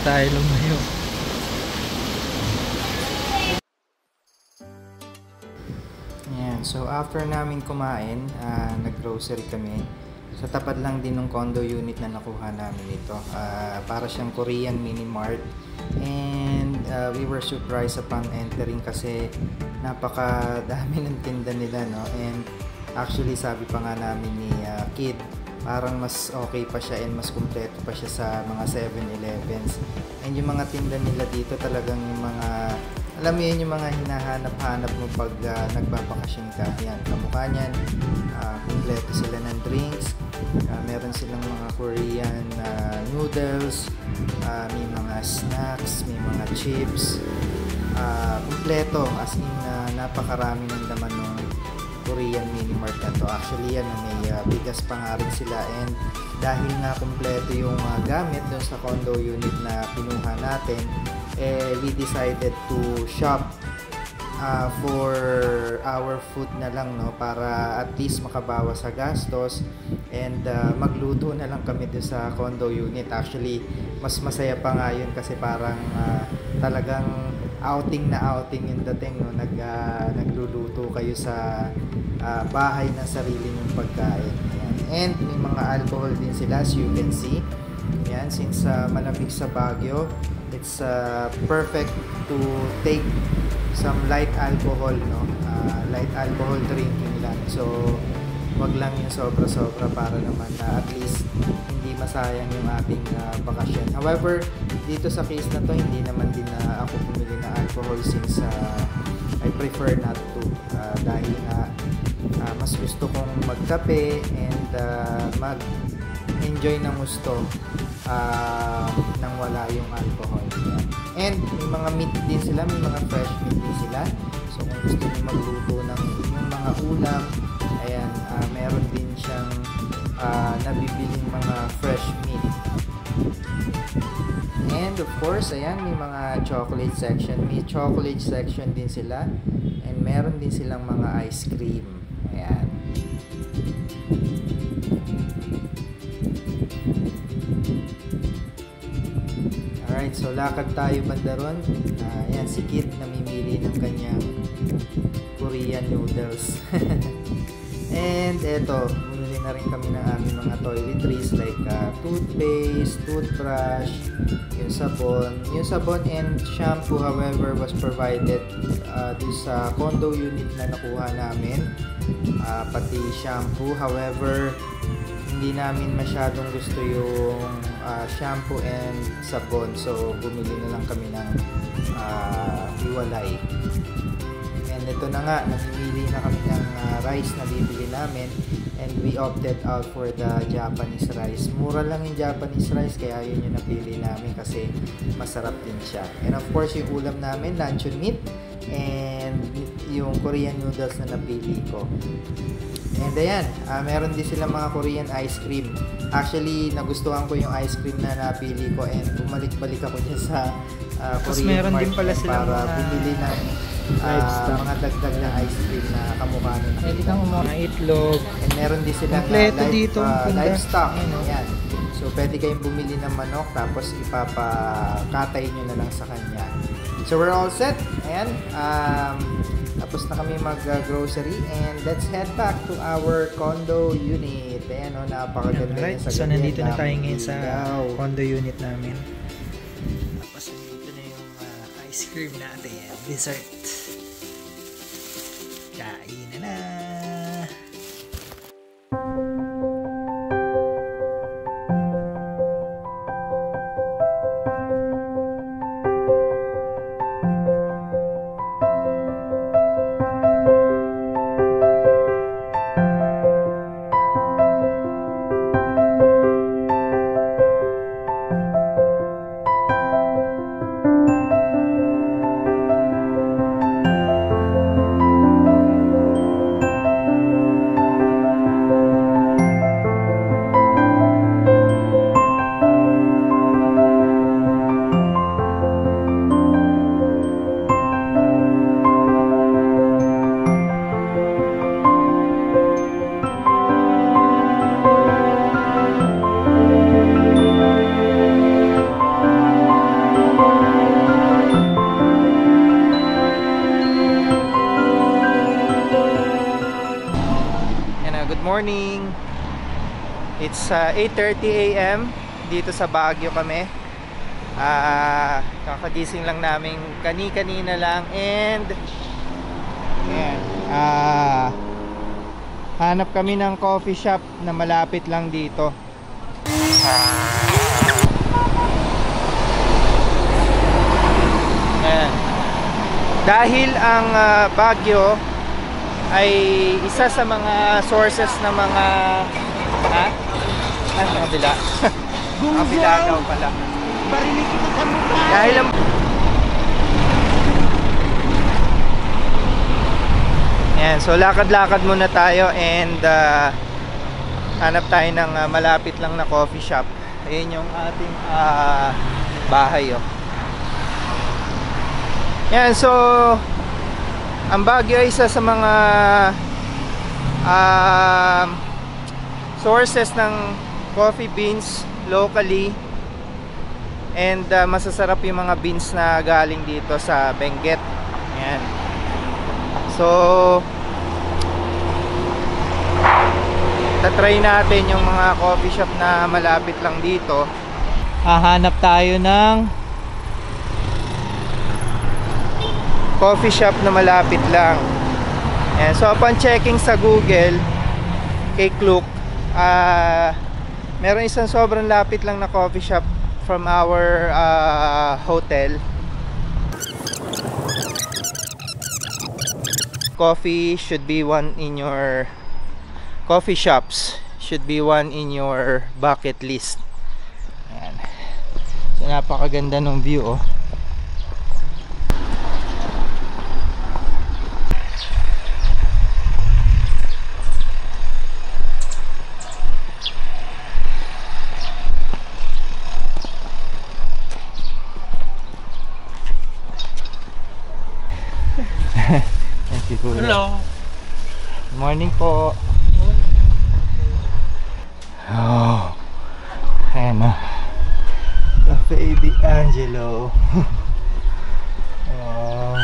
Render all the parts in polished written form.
tayo lumayo. Ayan, so after namin kumain, nag-grocery kami. Sa tapat lang din ng condo unit na nakuha namin ito. Para siyang Korean mini mart. And we were surprised upon entering kasi napakadami ng tinda nila, no? And actually sabi pa nga namin ni Kid, parang mas okay pa siya and mas kumpleto pa siya sa mga 7-Elevens. And yung mga tinda nila dito talagang yung mga, alam mo yun, yung mga hinahanap-hanap mo pag nagbabakasyon ka. Yan, kamukha niyan, kumpleto sila ng drinks, meron silang mga Korean noodles, may mga snacks, may mga chips, kumpleto, as in napakarami ng laman ng Korean mini mart na to. Actually yan, may bigas pa nga rin sila, and dahil nga kumpleto yung gamit dun sa condo unit na pinuha natin, we decided to shop for our food na lang, no, para at least makabawas sa gastos, and magluto na lang kami dun sa condo unit. Actually mas masaya pa nga yun kasi parang talagang outing yung dating, no? Nagluluto kayo sa bahay ng sarili nyong pagkain. Ayan. And may mga alcohol din sila, as you can see. Ayan, since malamig sa Baguio, it's perfect to take some light alcohol, no? Light alcohol drinking lang. So wag lang yung sobra-sobra para naman at least hindi masayang yung ating bakasyon. However, dito sa case na to, hindi naman din ako bumili na alcohol since I prefer not to. Dahil nga mas gusto kong magkape and mag-enjoy ng gusto nang wala yung alcohol. And may mga meat din sila, may mga fresh meat din sila. So kung gusto niyo magluto ng inyong mga ulam, ayan, meron din siyang nabibiling mga fresh meat. And of course, ayan, may mga chocolate section. May chocolate section din sila. And meron din silang mga ice cream. Ayan. Alright, so lakad tayo banda ron. Ayan, si Kit namimili ng kanyang Korean noodles. And eto, bumili na rin kami ng aming mga toiletries like toothpaste, toothbrush, yung sabon and shampoo, however, was provided dun sa condo unit na nakuha namin, pati shampoo. However, hindi namin masyadong gusto yung shampoo and sabon, so bumili na lang kami ng hiwalay. And ito na nga, namimili na kami ng rice na bibili namin, and we opted out for the Japanese rice. Mura lang yung Japanese rice, kaya yun yung napili namin kasi masarap din siya. And of course, yung ulam namin, luncheon meat, and yung Korean noodles na napili ko. And ayan, meron din silang mga Korean ice cream. Actually, nagustuhan ko yung ice cream na napili ko, and bumalik-balik ako dyan sa Korean meron din pala silang para bumili ng mga dagdag na ice cream na kamukha na nakita ko. Mga itlog. And meron din silang livestock. Ayan. So, pwede kayong bumili ng manok, tapos ipapakatay nyo na lang sa kanya. So, we're all set. Ayan. Tapos na kami mag-grocery, and let's head back to our condo unit. Ayan, o, napakaganda Alright, niya sa so gabi. nandito na tayo ngayon sa condo unit namin. Tapos nandito na yung ice cream natin, dessert. Kain na na! morning. It's 8:30 AM. Dito sa Baguio kami. Kakagising lang namin kanina lang. And ayan, hanap kami ng coffee shop na malapit lang dito. Ayan. Dahil ang Baguio ay isa sa mga sources ng mga kabila. Kabila daw pala. Dahil ang Ayan, so lakad-lakad muna tayo and hanap tayo ng malapit lang na coffee shop. Ayun yung ating bahay, oh. Yan, so ang Baguio ay isa sa mga sources ng coffee beans locally, and masasarap yung mga beans na galing dito sa Benguet. Yan. So tatry natin yung mga coffee shop na malapit lang dito. Hahanap tayo ng coffee shop na malapit lang. Ayan. So upon checking sa Google kay Klook, meron isang sobrang lapit lang na coffee shop from our hotel. Coffee should be one in your coffee shops should be one in your bucket list. Ayan. So napakaganda ng view, oh. Hello. Good morning po. Oh, ayan na, Cafe D'Angelo. Oh.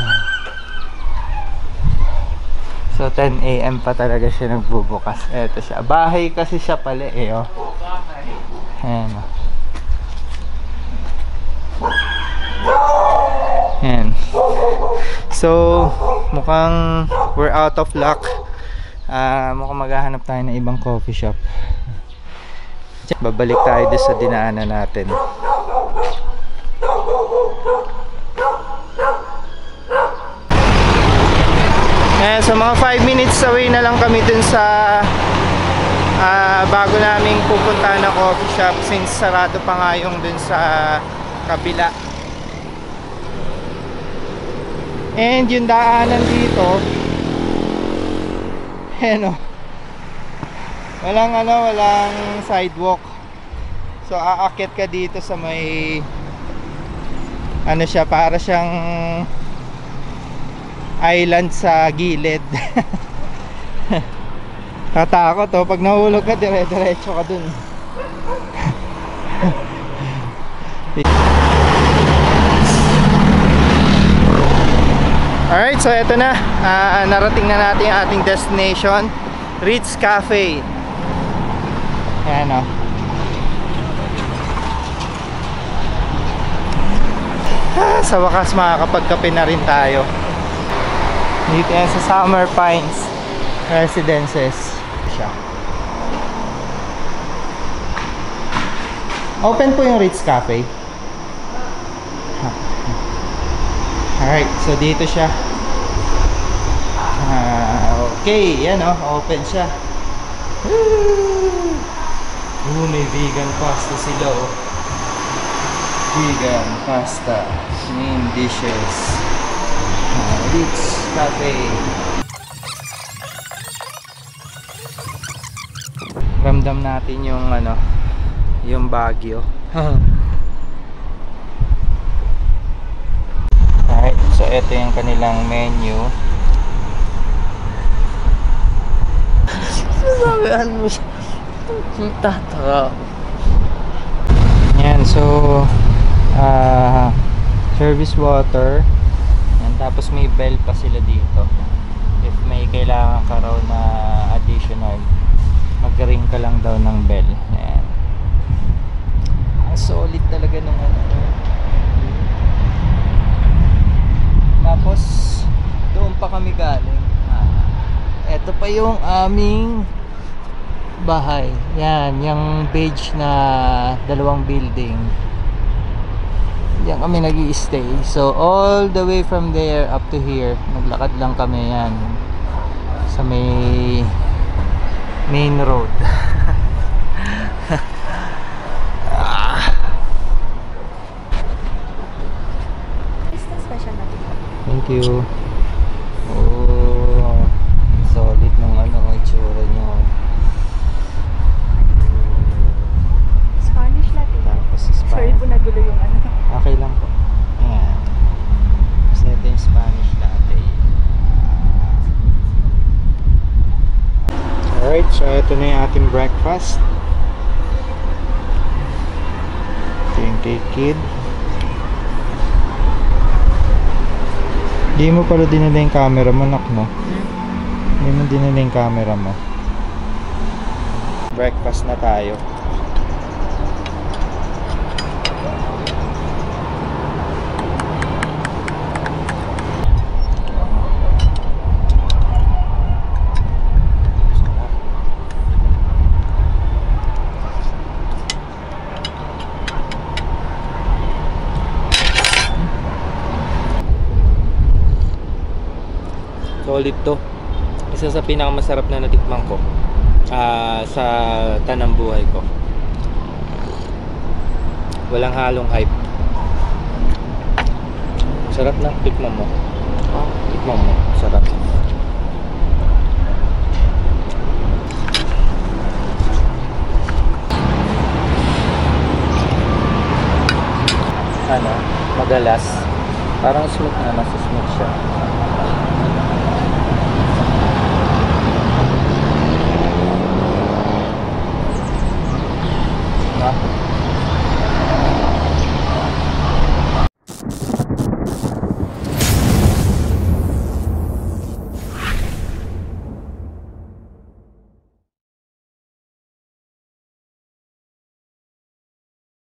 So 10 AM pa talaga siya nagbubukas. Eto siya, bahay kasi siya pala eh, oh. Ayan, oh. Ayan. So mukhang we're out of luck. Mukhang maghahanap tayo ng ibang coffee shop. Babalik tayo doon sa dinaanan natin. So mga 5 minutes away na lang kami dun sa bago naming pupunta na coffee shop, since sarado pa nga yung dun sa kabila. And yung daanan dito, walang sidewalk. So aakit ka dito sa may siya, para siyang island sa gilid. Katakot, oh, pag nahulog ka dire-diretso ka dun. Alright, so eto na, narating na natin yung ating destination, Ritz Cafe. Ayan, o. Sa wakas makakapagkape na rin tayo. Dito yan sa Summer Pines Residences siya. Open po yung Ritz Cafe. Alright, so dito siya. Okay, yan, oh, open siya. May vegan pasta sila, oh. Vegan pasta, main dishes. Ritz Cafe. Ramdam natin yung yung Baguio. Alright, so ito yung kanilang menu. Sabihan mo siya. Tataka. Yan, so service water. Yan, tapos may bell pa sila dito if may kailangan ka raw na additional. mag-ring ka lang daw ng bell. Ayan. Ang solid talaga nung ano. Tapos doon pa kami galing. Ito pa yung aming bahay. Yan, yung beige na dalawang building. Diyan kami nag-i-stay. So all the way from there up to here, naglakad lang kami yan sa may main road. Thank you. Oh, solid nung ano, itsura niya. Spanish latte. Tapos Sorry Spanish. po, nagulo yung ano. Okay lang po. Ayan. Kasi ito yung Spanish latte. Alright, so ito na yung ating breakfast. Ito yung cake kid. Hindi mo pala dinala yung camera mo, nak, no? Hindi mo dinala yung camera mo. Breakfast na tayo. Solid to. Isa sa pinakamasarap na natikman ko sa tanang buhay ko. Walang halong hype. Sarap na. Tikman mo. Tikman mo. Sarap. Ano? Madalas. Parang smooth na. Nasa smooth siya.